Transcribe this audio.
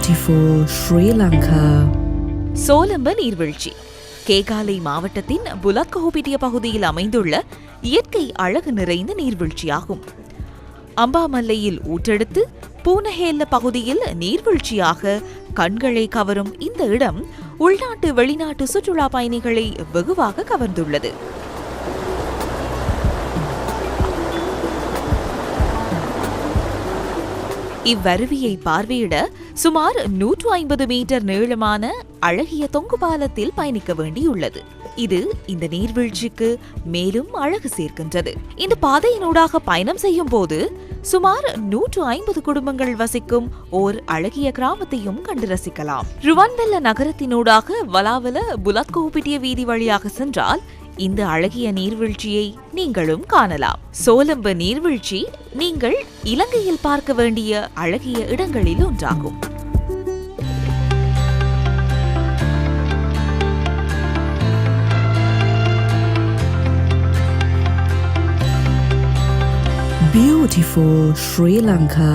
Beautiful Sri Lanka. சோலம்ப நீர்வீழ்ச்சி கேகாலை மாவட்டத்தின் புலத்கோபிட்டிய பகுதியில் அமைந்துள்ள இயற்கை அழகு நிறைந்த நீர்வீழ்ச்சியாகும். அம்பாமல்லையில் ஊற்றெடுத்து பூனஹேல்ல பகுதியில் நீர்வீழ்ச்சியாக கண்களை கவரும் இந்த இடம் உள்நாட்டு வெளிநாட்டு சுற்றுலா பயணிகளை வெகுவாக கவர்ந்துள்ளது. இவ்வருவியை பார்வையிட சுமார் 150 மீட்டர் நீளமான அழகிய தொங்கு பாலத்தில் பயணிக்க வேண்டியுள்ளது. இது இந்த நீர்வீழ்ச்சிக்கு மேலும் அழகு சேர்க்கின்றது. இந்த பாதையினூடாக பயணம் செய்யும் போது சுமார் 150 குடும்பங்கள் வசிக்கும் ஓர் அழகிய கிராமத்தையும் கண்டு ரசிக்கலாம். ருவன்வெல்ல நகரத்தினூடாக வலாவல புலத்கோபிட்டிய வீதி வழியாக சென்றால் இந்த அழகிய நீர்வீழ்ச்சியை நீங்களும் காணலாம். சோலம்ப நீர்வீழ்ச்சி நீங்கள் இலங்கையில் பார்க்க வேண்டிய அழகிய இடங்களில் ஒன்றாகும். Beautiful Sri Lanka.